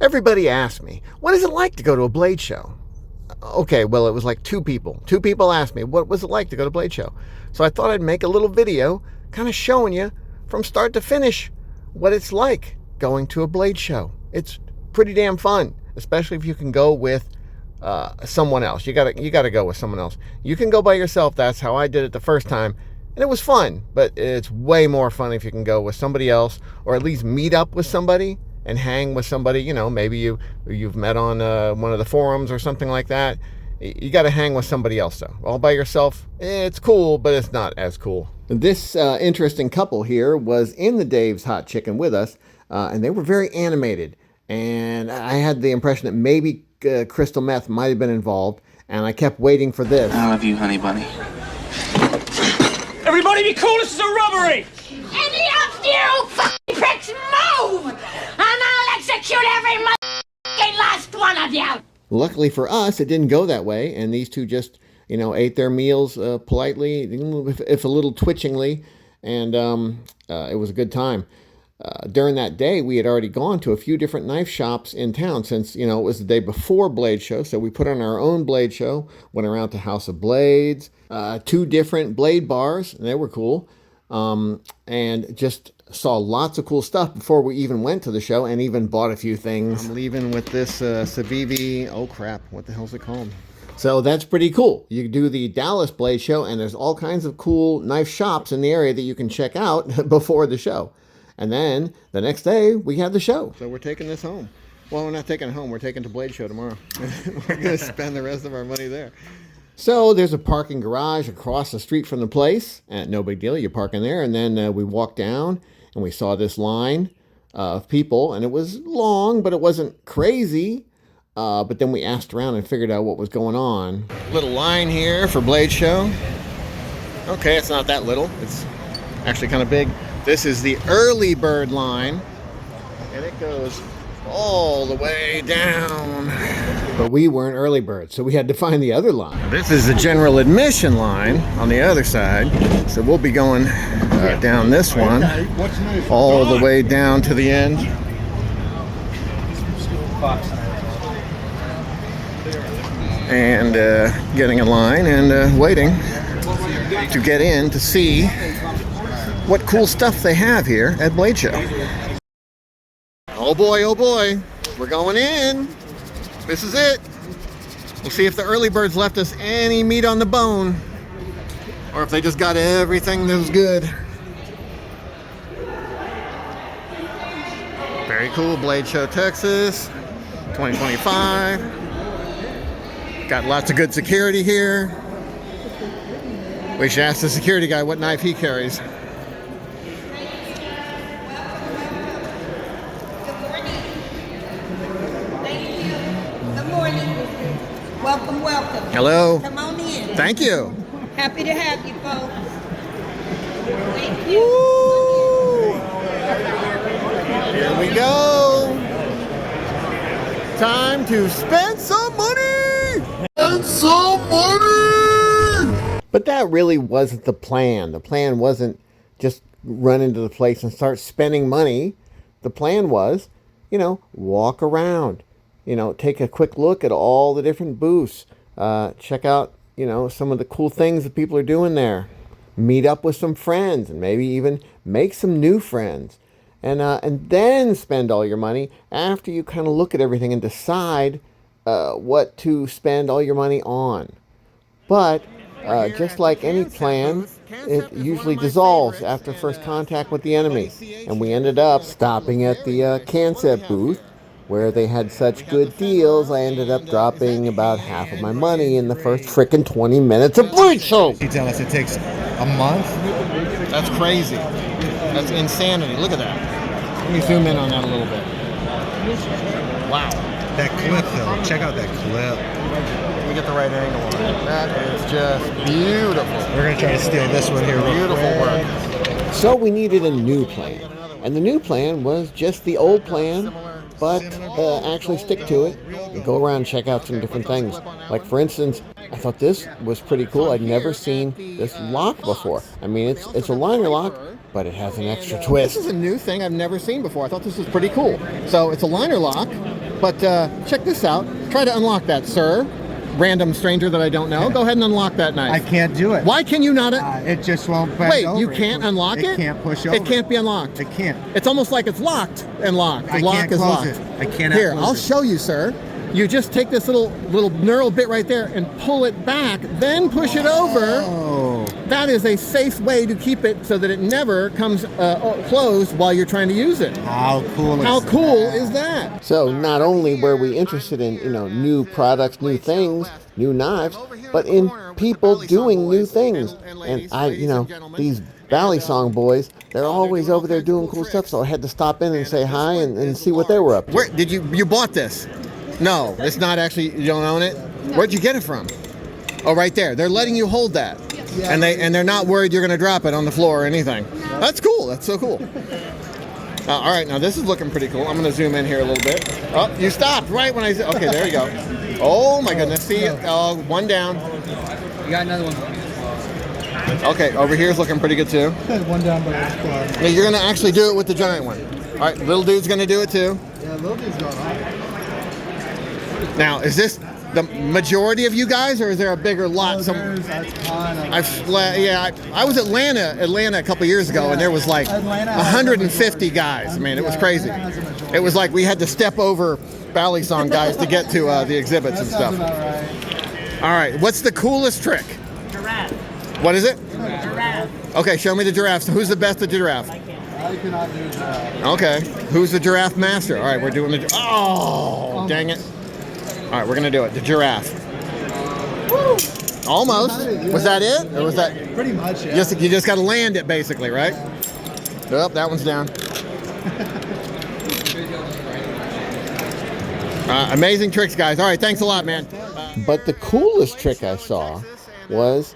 Everybody asked me, what is it like to go to a blade show? Okay, well, it was like two people. Two people asked me, what was it like to go to a blade show? So I thought I'd make a little video kind of showing you from start to finish what it's like going to a blade show. It's pretty damn fun, especially if you can go with someone else. You gotta go with someone else. You can go by yourself. That's how I did it the first time, and it was fun. But it's way more fun if you can go with somebody else, or at least meet up with somebody and hang with somebody. You know, maybe you've met on one of the forums or something like that. You got to hang with somebody else though. All by yourself, it's cool, but it's not as cool. This interesting couple here was in the Dave's Hot Chicken with us, and they were very animated. And I had the impression that maybe crystal meth might have been involved, and I kept waiting for this. I love you, honey bunny. Everybody be cool, this is a robbery! Any of you fucking pricks move! And I'll execute every motherfucking last one of you! Luckily for us, it didn't go that way, and these two just, ate their meals politely, if a little twitchingly, and it was a good time. During that day, we had already gone to a few different knife shops in town since, it was the day before Blade Show. So we put on our own Blade Show, went around to House of Blades, 2 different blade bars, and they were cool, and just saw lots of cool stuff before we even went to the show, and even bought a few things. I'm leaving with this Civivi, oh crap, what the hell's it called? So that's pretty cool. You do the Dallas Blade Show, and there's all kinds of cool knife shops in the area that you can check out before the show. And then the next day, we have the show. So we're taking this home. Well, we're not taking it home. We're taking it to Blade Show tomorrow. We're going to spend the rest of our money there. So there's a parking garage across the street from the place. And no big deal. You park in there. And then we walked down, and we saw this line of people. And it was long, but it wasn't crazy. But then we asked around and figured out what was going on. Little line here for Blade Show. Okay, it's not that little. It's actually kind of big. This is the early bird line, and it goes all the way down. But we weren't early birds, so we had to find the other line. This is the general admission line on the other side, so we'll be going down this one all the way down to the end. And getting in line and waiting to get in to see what cool stuff they have here at Blade Show. Oh boy, we're going in. This is it. We'll see if the early birds left us any meat on the bone, or if they just got everything that was good. Very cool, Blade Show, Texas, 2025. Got lots of good security here. We should ask the security guy what knife he carries. Welcome. Hello. Come on in. Thank you. Happy to have you, folks. Thank you. Woo! Here we go. Time to spend some money. But that really wasn't the plan. The plan wasn't just run into the place and start spending money. The plan was, walk around. Take a quick look at all the different booths. Check out, some of the cool things that people are doing there. Meet up with some friends and maybe even make some new friends. And then spend all your money after you kind of look at everything and decide what to spend all your money on. But just like any plan, it usually dissolves after first contact with the enemy. And we ended up stopping at the Canset booth, where they had such good deals. I ended up dropping about half of my money in the first frickin' 20 minutes of Blade Show. You tell us it takes a month? That's crazy. That's insanity. Look at that. Let me zoom in on that a little bit. Wow. That clip, though. Check out that clip. Let me get the right angle on it. That is just beautiful. We're going to try to steal this one here. Beautiful work. So we needed a new plan. And the new plan was just the old plan, but actually stick to it and go around and check out some different things. Like, for instance, I thought this was pretty cool. I'd never seen this lock before. I mean, it's a liner lock, but it has an extra twist. This is a new thing I've never seen before. I thought this was pretty cool. So it's a liner lock, But check this out. Try to unlock that, sir. Random stranger that I don't know. Go ahead and unlock that knife. I can't do it. Why can you not? It just won't bend Wait, over. you can't unlock it? It can't push over. It can't be unlocked. It can't. It's almost like it's locked and locked. The I lock can't is close locked. it. I cannot Here, close I'll it. show you, sir. You just take this little knurled bit right there and pull it back, then push it over. Oh. That is a safe way to keep it so that it never comes closed while you're trying to use it. How cool is How that? cool is that? So not only were we interested in, new products, new things, new knives, but in people doing new things. And these Valley Song boys, they're always over there doing cool stuff. So I had to stop in and say hi and see what they were up to. Where did you bought this? No, it's not actually, you don't own it? Where'd you get it from? Oh, right there. They're letting you hold that. And they're not worried you're going to drop it on the floor or anything. That's cool. That's so cool. All right, now this is looking pretty cool. I'm going to zoom in here a little bit. Oh, you stopped right when I said, okay, there you go. Oh my goodness. See, one down. You got another one. Okay, over here is looking pretty good too. One down, but it's cool. Now you're going to actually do it with the giant one. All right, little dude's going to do it too. Yeah, little dude's going on. Now, is this the majority of you guys, or is there a bigger lot? There's a ton of I was Atlanta a couple years ago, and there was like Atlanta has 150 guys. I mean, it was crazy. Atlanta has a majority. It was like we had to step over Valley Song guys to get to the exhibits and That sounds stuff. about right. All right, what's the coolest trick? Giraffe. What is it? Giraffe. Okay, show me the giraffe. So who's the best at giraffe? I cannot do that. Okay, who's the giraffe master? All right, we're doing the. Oh, dang it! All right, we're gonna do it. The giraffe. Almost. Was that it, or was that? Pretty much, yeah. You just got to land it, basically, right? Oh, that one's down. Amazing tricks, guys. All right, thanks a lot, man. But the coolest trick I saw was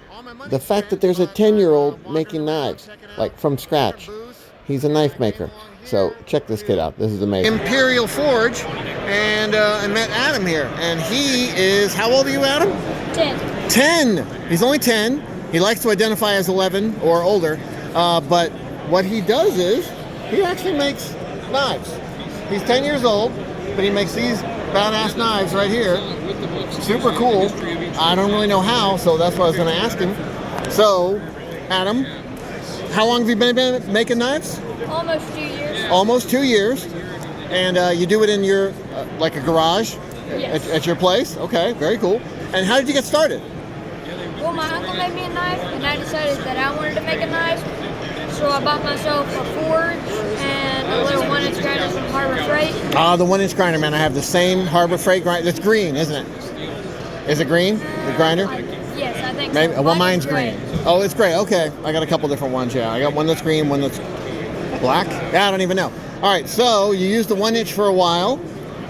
the fact that there's a 10-year-old making knives, like from scratch. He's a knife maker. So check this kid out. This is amazing. Imperial Forge, and I met Adam here, and he is, how old are you, Adam? 10. 10. He's only 10. He likes to identify as 11 or older, but what he does is he actually makes knives. He's 10 years old, but he makes these badass knives right here. Super cool. I don't really know how, so that's what I was going to ask him. So, Adam, how long have you been making knives? Almost 2 years. Almost 2 years. And you do it in your, like a garage Yes. at your place? Okay, very cool. And how did you get started? Well, my uncle made me a knife, and I decided that I wanted to make a knife. So I bought myself a forge and a little 1-inch grinder from Harbor Freight. The 1-inch grinder, man. I have the same Harbor Freight grinder. It's green, isn't it? Is it green, the grinder? Yes, I think Maybe. so. Well, Mine mine's is green. Oh, it's gray. Okay. I got a couple different ones, yeah. I got one that's green, one that's black. Yeah, I don't even know. All right, so you used the 1-inch for a while,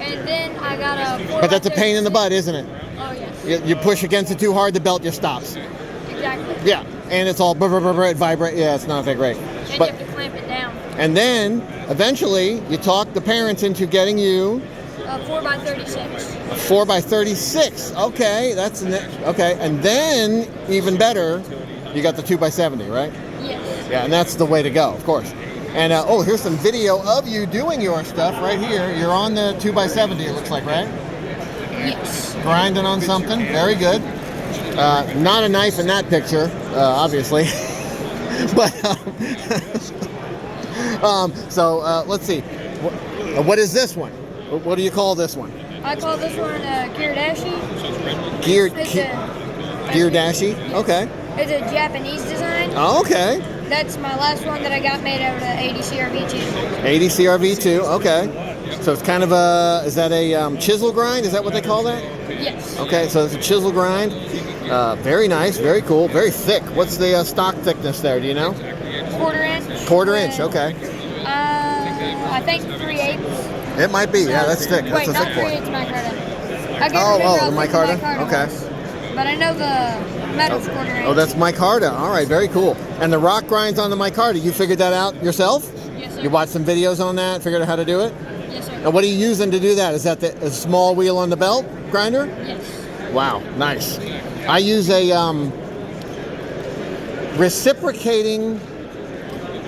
And then I got a 4 but that's a pain in the butt, isn't it? Oh, yes. You push against it too hard, the belt just stops. Exactly. Yeah, and it's all it vibrate. Yeah, it's not that great. And But you have to clamp it down. and then eventually you talk the parents into getting you 4x36. a 4x36. Okay, okay, and then even better, you got the 2x70, right? Yes. Yeah, and that's the way to go, of course. And here's some video of you doing your stuff right here. You're on the 2x70, it looks like, right? Yes. Grinding on something. Very good. Not a knife in that picture, obviously. But so let's see. What is this one? What do you call this one? I call this one Kirdashi. Geardashi. Okay. It's a Japanese design. Oh, okay. That's my last one that I got made out of the 80 CRV2. 80 CRV2. Okay. So it's kind of is that a chisel grind? Is that what they call that? Yes. Okay, so it's a chisel grind. Very nice, very cool, very thick. What's the stock thickness there? Do you know? 1/4 inch. Quarter inch. Okay. I think 3/8. It might be. Yeah, that's thick. Wait, That's a not thick boy. 3/8 micarta. I can't Oh, remember the what micarta? Okay. was, but I know the metal's 1/4 inch. Oh, that's micarta. All right, very cool. And the rock grinds on the micarta. You figured that out yourself? Yes, sir. You watched some videos on that, figured out how to do it? Yes, sir. And what are you using to do that? Is that a small wheel on the belt grinder? Yes. Wow, nice. I use a reciprocating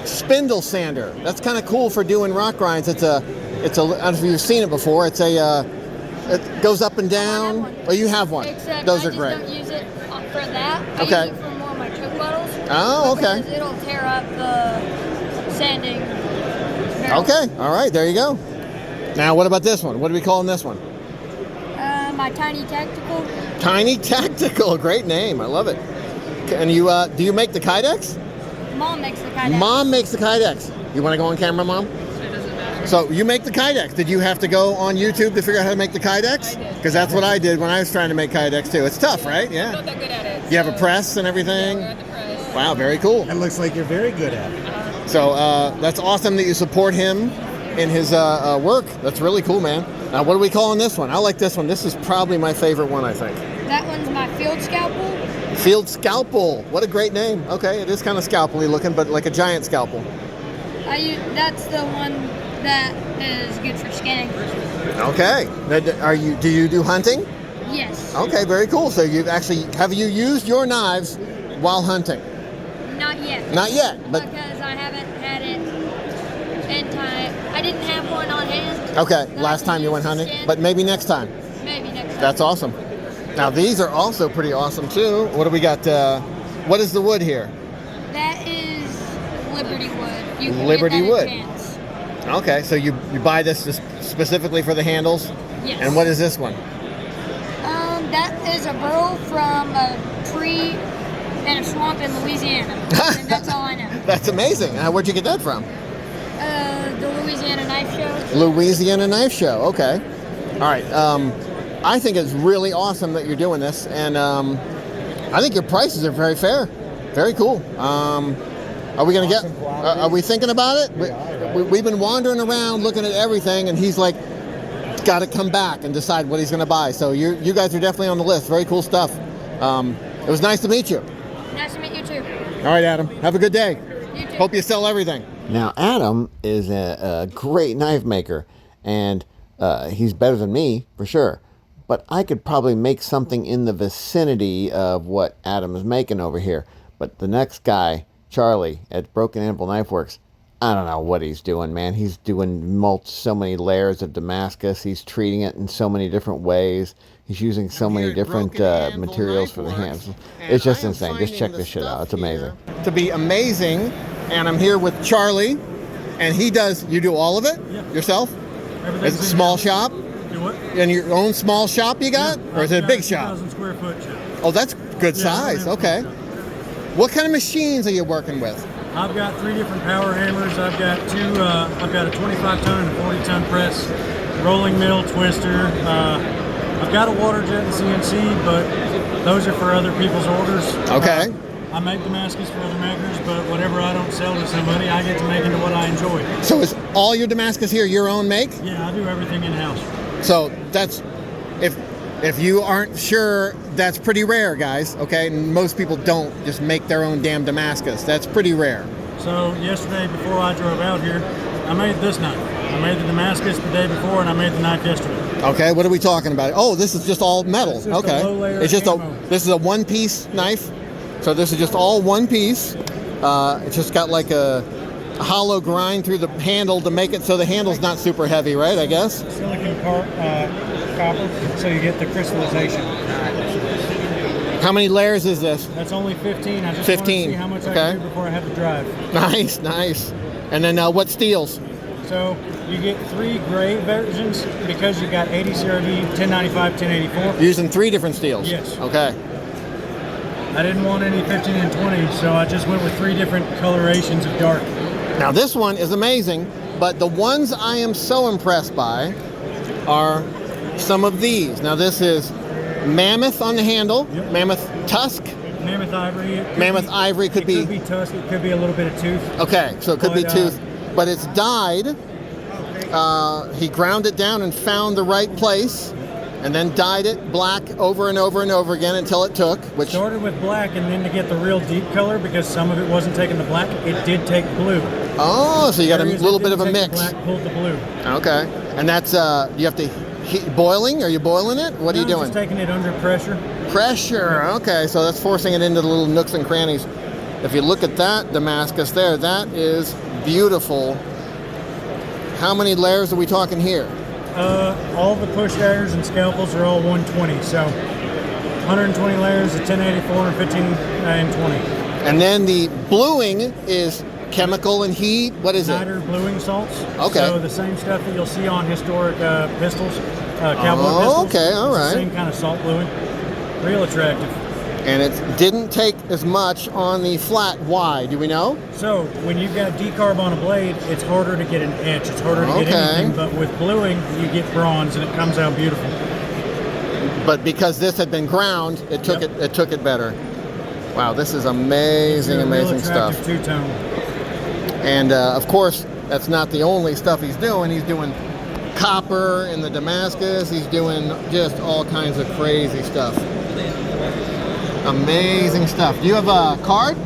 spindle sander. That's kind of cool for doing rock grinds. I don't know if you've seen it before. It's a It goes up and I have down. one. Oh, you have one. Except Those I are just great. don't use it for that. I Okay. use it for more of my Coke bottles. Oh, okay. Because it'll tear up the sanding barrel. Okay, all right, there you go. Now, what about this one? What are we calling this one? My Tiny Tactical. Tiny Tactical, great name. I love it. And you, do you make the Kydex? Mom makes the Kydex. Mom makes the Kydex. You want to go on camera, Mom? So you make the Kydex. Did you have to go on YouTube to figure out how to make the Kydex? Because that's what I did when I was trying to make Kydex too. It's tough, right? Yeah. I'm not that good at it. You have a press and everything? Yeah, we're at the press. Wow, very cool. It looks like you're very good at it. So that's awesome that you support him in his work. That's really cool, man. Now, what are we calling this one? I like this one. This is probably my favorite one, I think. That one's my Field Scalpel. Field Scalpel. What a great name. Okay, it is kind of scalpel-y looking, but like a giant scalpel. That's the one that is good for skinning. Okay. Now, do you do hunting? Yes. Okay, very cool. So have you used your knives while hunting? Not yet. Not yet, but because I haven't had it in time. I didn't have one on hand. okay. that I Last could time you use went to hunting, skin. but maybe next time. Maybe next time. That's awesome. Now these are also pretty awesome too. What do we got? What is the wood here? That is Liberty wood. You can Liberty get that wood. in cans. Okay, so you buy this just specifically for the handles? Yes. And what is this one? That is a burl from a tree in a swamp in Louisiana. And that's all I know. That's amazing. Where'd you get that from? The Louisiana Knife Show. Louisiana Knife Show. Okay. All right. I think it's really awesome that you're doing this, and I think your prices are very fair. Very cool. Are we gonna get? Are we thinking about it? We've been wandering around looking at everything, and he's like, got to come back and decide what he's gonna buy. So you guys are definitely on the list. Very cool stuff. It was nice to meet you. Nice to meet you too. All right, Adam. Have a good day. You too. Hope you sell everything. Now, Adam is a great knife maker, and he's better than me for sure. But I could probably make something in the vicinity of what Adam is making over here. But the next guy, Charlie at Broken Anvil Knife Works, I don't know what he's doing, man. He's doing so many layers of Damascus. He's treating it in so many different ways. He's using so many different materials for the hands. It's just insane. Just check this shit out. It's amazing. To be amazing, and I'm here with Charlie, and you do all of it yourself? It's a small shop? Do what? In your own small shop you got? Or is it a big shop? 2,000 square foot shop. Oh, that's good Yeah, size. yeah. Okay. What kind of machines are you working with? I've got 3 different power hammers. I've got I've got a 25-ton and a 40-ton press, rolling mill, twister. I've got a water jet and CNC, but those are for other people's orders. Okay. I make Damascus for other makers, but whatever I don't sell to somebody, I get to make into what I enjoy. So is all your Damascus here your own make? Yeah, I do everything in-house. So that's, if you aren't sure, that's pretty rare, guys, okay? And most people don't just make their own damn Damascus. That's pretty rare. So yesterday, before I drove out here, I made this knife. I made the Damascus the day before, and I made the knife yesterday. Okay, what are we talking about? Oh, this is just all metal. It's just okay. a low-layer It's just camo. this is a one-piece knife. So this is just all one piece. It's just got like a hollow grind through the handle to make it so the handle's not super heavy, right? I guess. Silicon copper, so you get the crystallization. How many layers is this? That's only 15. I just 15, want to see how much I okay. can do before I have to drive. Nice, nice. And then what steels? So you get 3 gray versions because you got 80 CRV, 1095, 1084. Using 3 different steels. Yes. Okay. I didn't want any 15 and 20, so I just went with 3 different colorations of dark. Now this one is amazing, but the ones I am so impressed by are some of these. Now this is mammoth on the handle, Yep. mammoth tusk, Mammoth ivory. mammoth ivory could It be. could be tusk. It could be a little bit of tooth. Okay, so it could be But, tooth, but it's dyed. He ground it down and found the right place, and then dyed it black over and over and over again until it took, which Started with black, and then to get the real deep color, because some of it wasn't taking the black, it did take blue. oh, so you got a Areas little that bit of a didn't take mix. the black pulled the blue. Okay, and that's you have to boiling. Are you boiling it? What are you I'm doing? Just taking it under pressure. Pressure. Okay, so that's forcing it into the little nooks and crannies. If you look at that Damascus there, that is beautiful. How many layers are we talking here? All the push daggers and scalpels are all 120. So 120 layers of 1084 and 15 and 20. And then the bluing is chemical and heat. What is it? Niter bluing salts. Okay. So the same stuff that you'll see on historic pistols, cowboy pistols. Okay, all It's right. the same kind of salt bluing. Real attractive. And it didn't take as much on the flat. Why? Do we know? So when you've got decarb on a blade, it's harder to get an etch. It's harder to get anything. But with bluing, you get bronze, and it comes out beautiful. But because this had been ground, it took Yep. it took it better. Wow, this is amazing, amazing stuff. Two-tone. And of course, that's not the only stuff he's doing. He's doing copper in the Damascus. He's doing just all kinds of crazy stuff. Amazing stuff. Do you have a card?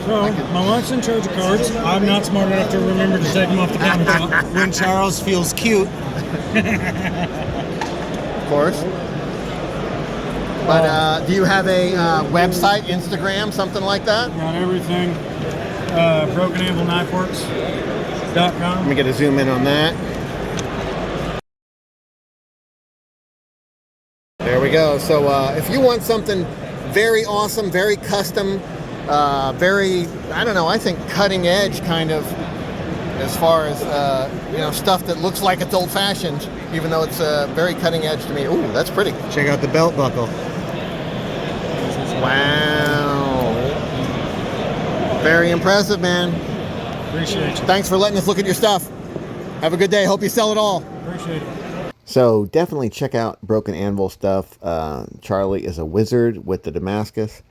So my wife's in charge of cards. I'm not smart enough to remember to take them off the countertop. When Charles feels cute. Of course. But do you have a website, Instagram, something like that? Got everything. BrokenAnvilKnifeWorks.com. Let me get a zoom in on that. There we go. So if you want something very awesome, very custom, very, I don't know, I think cutting edge kind of, as far as, stuff that looks like it's old fashioned, even though it's very cutting edge to me. Ooh, that's pretty. Check out the belt buckle. Wow. Very impressive, man. Appreciate you. Thanks for letting us look at your stuff. Have a good day. Hope you sell it all. Appreciate it. So definitely check out Broken Anvil stuff. Charlie is a wizard with the Damascus.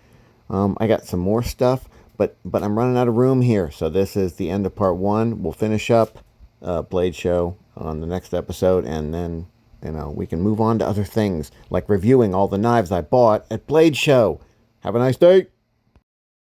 I got some more stuff, but I'm running out of room here. So this is the end of part 1. We'll finish up Blade Show on the next episode, and then we can move on to other things, like reviewing all the knives I bought at Blade Show. Have a nice day.